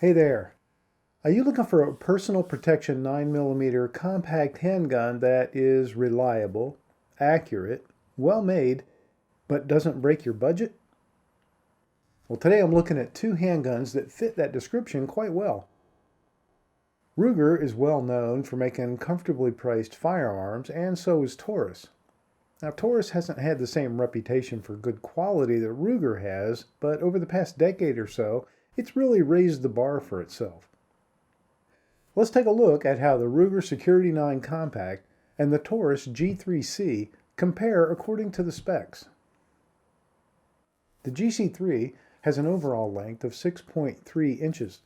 Hey there. Are you looking for a personal protection 9mm compact handgun that is reliable, accurate, well made, but doesn't break your budget? Well, today I'm looking at two handguns that fit that description quite well. Ruger is well known for making comfortably priced firearms, and so is Taurus. Now, Taurus hasn't had the same reputation for good quality that Ruger has, but over the past decade or so, it's really raised the bar for itself. Let's take a look at how the Ruger Security-9 Compact and the Taurus G3C compare according to the specs. The GC3 has an overall length of 6.3 inches.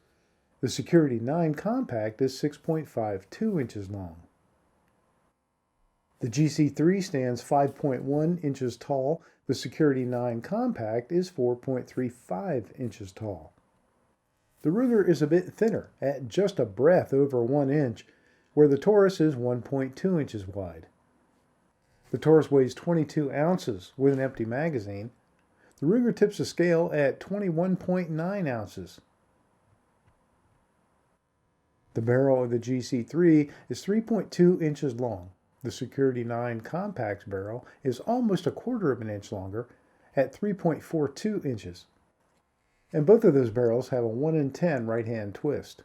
The Security-9 Compact is 6.52 inches long. The GC3 stands 5.1 inches tall. The Security-9 Compact is 4.35 inches tall. The Ruger is a bit thinner, at just a breath over 1 inch, where the Taurus is 1.2 inches wide. The Taurus weighs 22 ounces with an empty magazine. The Ruger tips the scale at 21.9 ounces. The barrel of the GC3 is 3.2 inches long. The Security-9 Compact's barrel is almost a quarter of an inch longer at 3.42 inches. And both of those barrels have a 1 in 10 right-hand twist.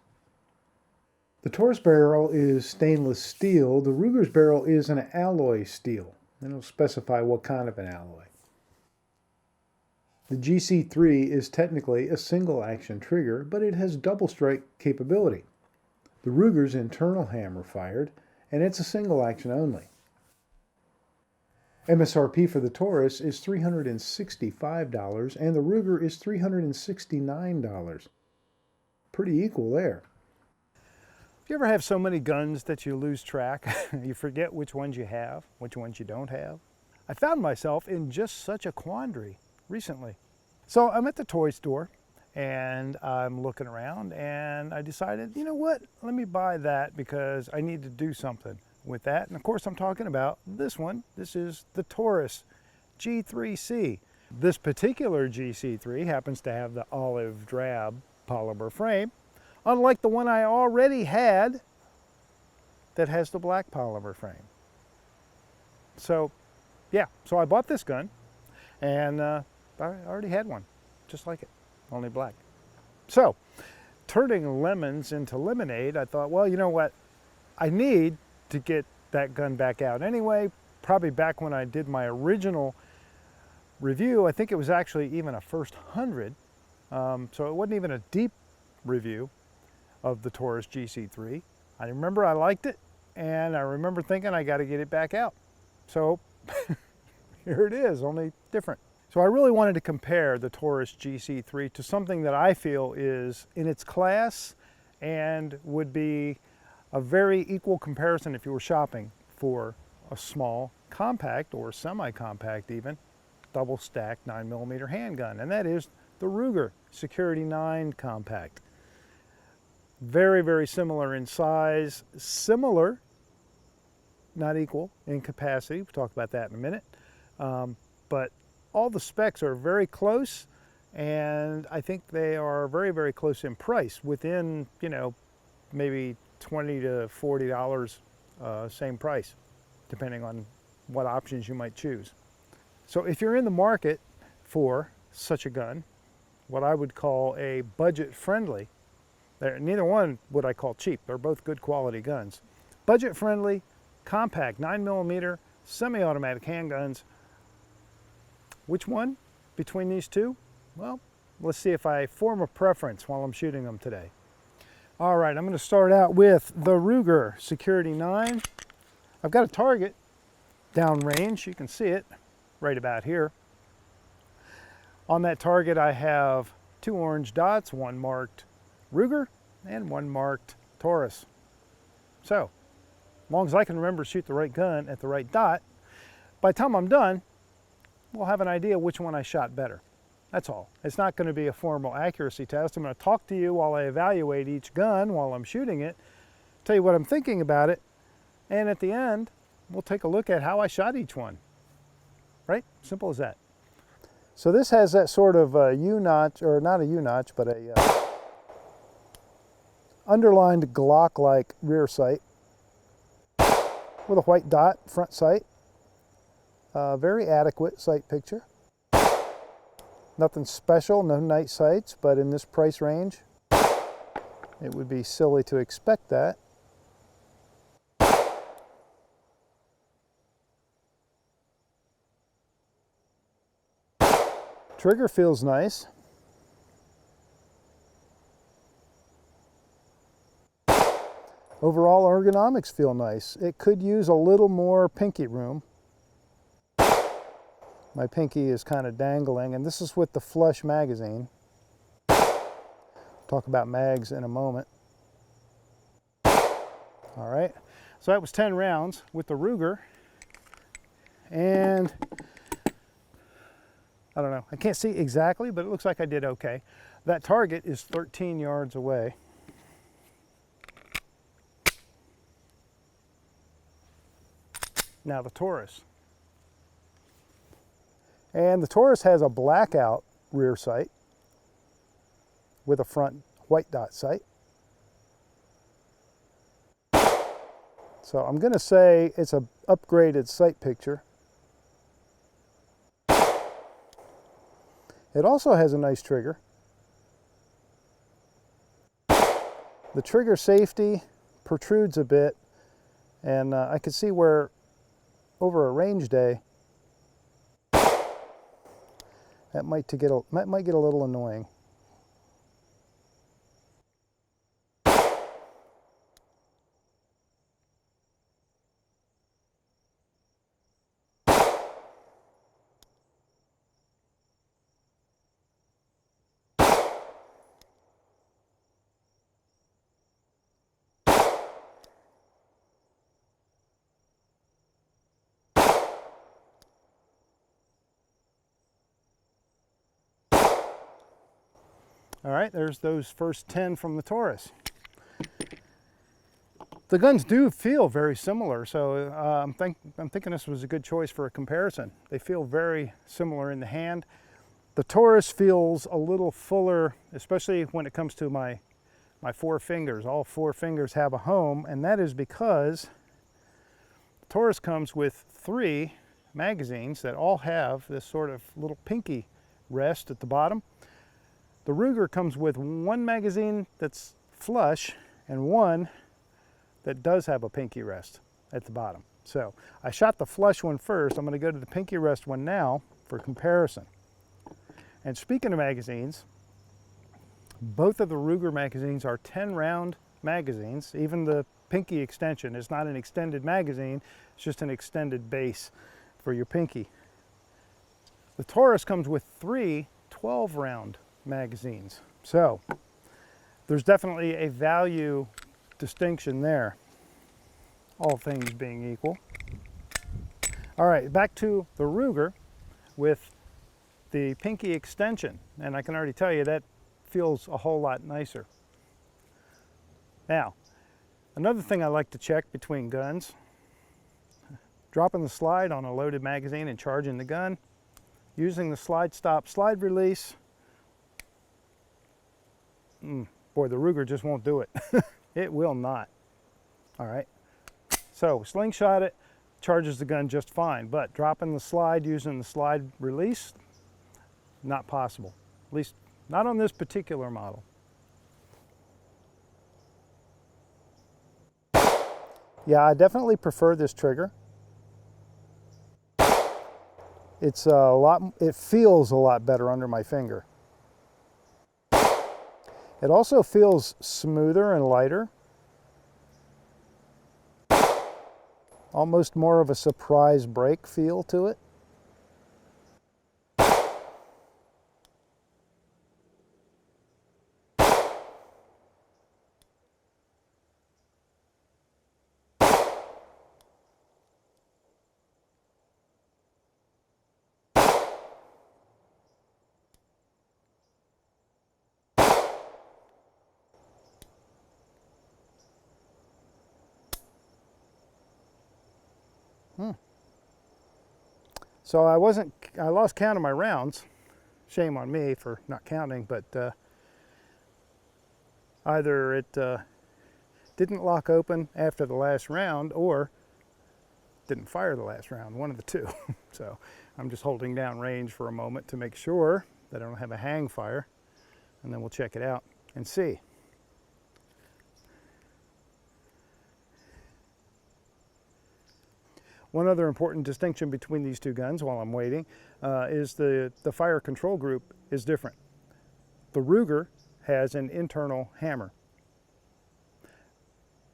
The Taurus barrel is stainless steel. The Ruger's barrel is an alloy steel, and it'll specify what kind of an alloy. The GC3 is technically a single-action trigger, but it has double-strike capability. The Ruger's internal hammer fired, and it's a single-action only. MSRP for the Taurus is $365 and the Ruger is $369. Pretty equal there. Do you ever have so many guns that you lose track? You forget which ones you have, which ones you don't have? I found myself in just such a quandary recently. So I'm at the toy store and I'm looking around and I decided, you know what, let me buy that because I need to do something with that. And of course I'm talking about this one. This is the Taurus G3C. This particular GC3 happens to have the olive drab polymer frame, unlike the one I already had that has the black polymer frame. So yeah, so I bought this gun and I already had one just like it, only black. So turning lemons into lemonade, I thought, well, you know what, I need to get that gun back out anyway. Probably back when I did my original review, I think it was actually even a first 100, so it wasn't even a deep review of the Taurus GC3. I remember I liked it, and I remember thinking I got to get it back out. So here it is, only different. So I really wanted to compare the Taurus GC3 to something that I feel is in its class and would be a very equal comparison if you were shopping for a small, compact, or semi-compact even, double-stacked 9mm handgun, and that is the Ruger Security-9 Compact. Very, very similar in size, similar, not equal, in capacity. We'll talk about that in a minute. But all the specs are very close, and I think they are very, very close in price, within, you know, maybe $20 to $40, same price, depending on what options you might choose. So if you're in the market for such a gun, what I would call a budget-friendly, neither one would I call cheap, they're both good quality guns. Budget-friendly, compact 9mm, semi-automatic handguns. Which one between these two? Well, let's see if I form a preference while I'm shooting them today. All right, I'm going to start out with the Ruger Security-9. I've got a target downrange. You can see it right about here. On that target, I have 2 orange dots, one marked Ruger and one marked Taurus. So, as long as I can remember to shoot the right gun at the right dot, by the time I'm done, we'll have an idea which one I shot better. That's all. It's not going to be a formal accuracy test. I'm going to talk to you while I evaluate each gun while I'm shooting it, tell you what I'm thinking about it, and at the end, we'll take a look at how I shot each one. Right? Simple as that. So this has that sort of U-notch, or not a U-notch, but a underlined Glock-like rear sight with a white dot front sight. Very adequate sight picture. Nothing special, no night sights, but in this price range, it would be silly to expect that. Trigger feels nice. Overall ergonomics feel nice. It could use a little more pinky room. My pinky is kind of dangling, and this is with the flush magazine. Talk about mags in a moment. All right, so that was 10 rounds with the Ruger, and I don't know, I can't see exactly, but it looks like I did okay. That target is 13 yards away. Now the Taurus. And the Taurus has a blackout rear sight with a front white dot sight. So I'm going to say it's an upgraded sight picture. It also has a nice trigger. The trigger safety protrudes a bit, and I can see where over a range day that might get a little annoying. All right, there's those first 10 from the Taurus. The guns do feel very similar, so I'm thinking this was a good choice for a comparison. They feel very similar in the hand. The Taurus feels a little fuller, especially when it comes to my 4 fingers. All 4 fingers have a home, and that is because the Taurus comes with 3 magazines that all have this sort of little pinky rest at the bottom. The Ruger comes with 1 magazine that's flush and 1 that does have a pinky rest at the bottom. So I shot the flush one first. I'm going to go to the pinky rest one now for comparison. And speaking of magazines, both of the Ruger magazines are 10-round magazines. Even the pinky extension is not an extended magazine, it's just an extended base for your pinky. The Taurus comes with 3 12-round magazines. So there's definitely a value distinction there, all things being equal. All right, back to the Ruger with the pinky extension, and I can already tell you that feels a whole lot nicer. Now, another thing I like to check between guns, dropping the slide on a loaded magazine and charging the gun, using the slide stop, slide release. Boy, the Ruger just won't do it. It will not. All right, so slingshot it, charges the gun just fine, but dropping the slide using the slide release, not possible. At least not on this particular model. Yeah, I definitely prefer this trigger. It feels a lot better under my finger. It also feels smoother and lighter. Almost more of a surprise break feel to it. So I lost count of my rounds. Shame on me for not counting, but either it didn't lock open after the last round, or didn't fire the last round, one of the two. So I'm just holding down range for a moment to make sure that I don't have a hang fire, and then we'll check it out and see. One other important distinction between these two guns while I'm waiting is the fire control group is different. The Ruger has an internal hammer.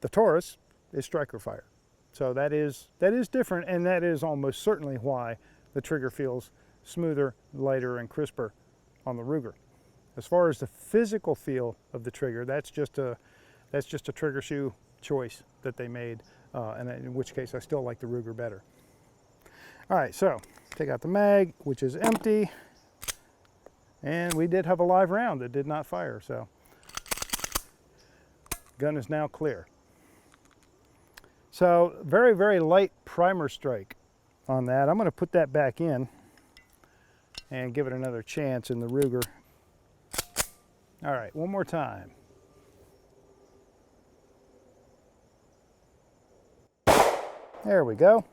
The Taurus is striker fire. So that is different, and that is almost certainly why the trigger feels smoother, lighter, and crisper on the Ruger. As far as the physical feel of the trigger, that's just a trigger shoe choice that they made, and in which case I still like the Ruger better. All right, so take out the mag, which is empty, and we did have a live round that did not fire, so gun is now clear. So very, very light primer strike on that. I'm going to put that back in and give it another chance in the Ruger. All right, one more time. There we go.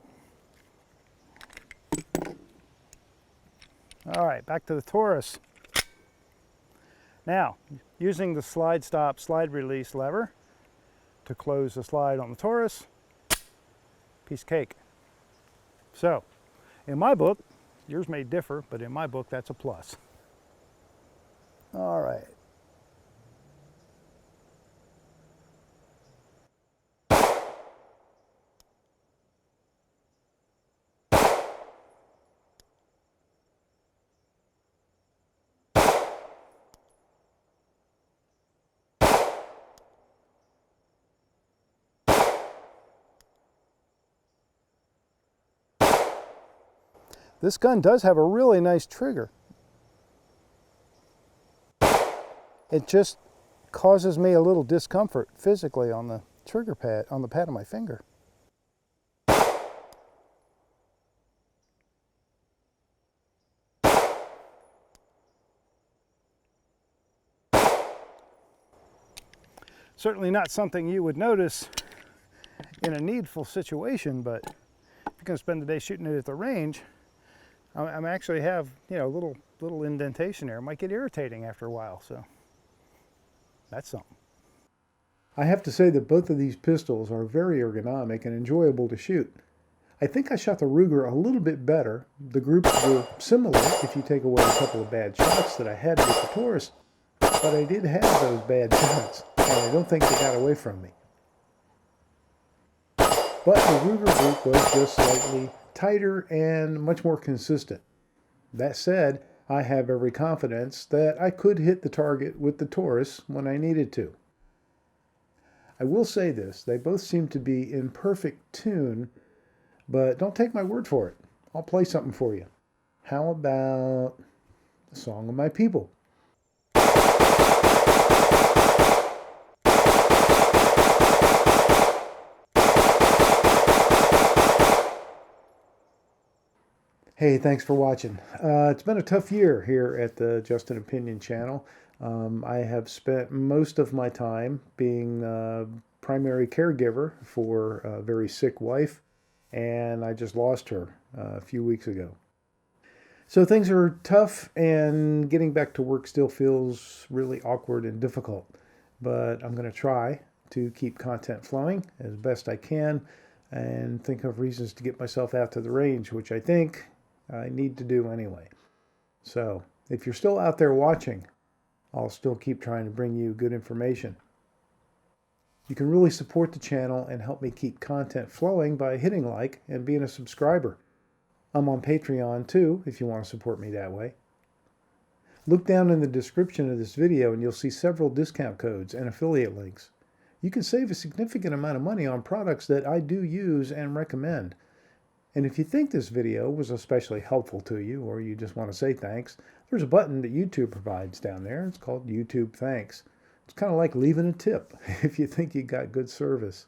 All right, back to the Taurus. Now, using the slide stop, slide release lever to close the slide on the Taurus, piece of cake. So, in my book, yours may differ, but in my book, that's a plus. All right. This gun does have a really nice trigger. It just causes me a little discomfort physically on the trigger pad, on the pad of my finger. Certainly not something you would notice in a needful situation, but if you're going to spend the day shooting it at the range, I actually have, you know, a little indentation there. It might get irritating after a while, so that's something. I have to say that both of these pistols are very ergonomic and enjoyable to shoot. I think I shot the Ruger a little bit better. The groups were similar if you take away a couple of bad shots that I had with the Taurus, but I did have those bad shots, and I don't think they got away from me. But the Ruger group was just slightly tighter and much more consistent. That said, I have every confidence that I could hit the target with the Taurus when I needed to. I will say this, they both seem to be in perfect tune, but don't take my word for it. I'll play something for you. How about the Song of My People? Hey, thanks for watching. It's been a tough year here at the Just an Opinion channel. I have spent most of my time being primary caregiver for a very sick wife, and I just lost her a few weeks ago. So things are tough, and getting back to work still feels really awkward and difficult. But I'm going to try to keep content flowing as best I can and think of reasons to get myself out to the range, which I think I need to do anyway. So if you're still out there watching, I'll still keep trying to bring you good information. You can really support the channel and help me keep content flowing by hitting like and being a subscriber. I'm on Patreon too, if you want to support me that way. Look down in the description of this video and you'll see several discount codes and affiliate links. You can save a significant amount of money on products that I do use and recommend. And if you think this video was especially helpful to you, or you just want to say thanks, there's a button that YouTube provides down there. It's called YouTube Thanks. It's kind of like leaving a tip if you think you got good service.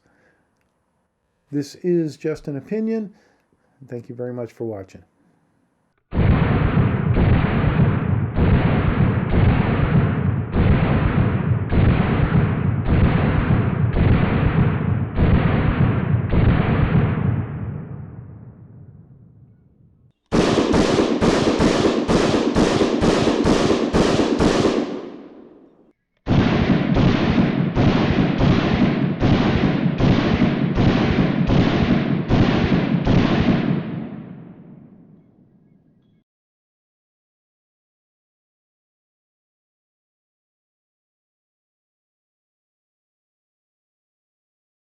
This is Just an Opinion. Thank you very much for watching.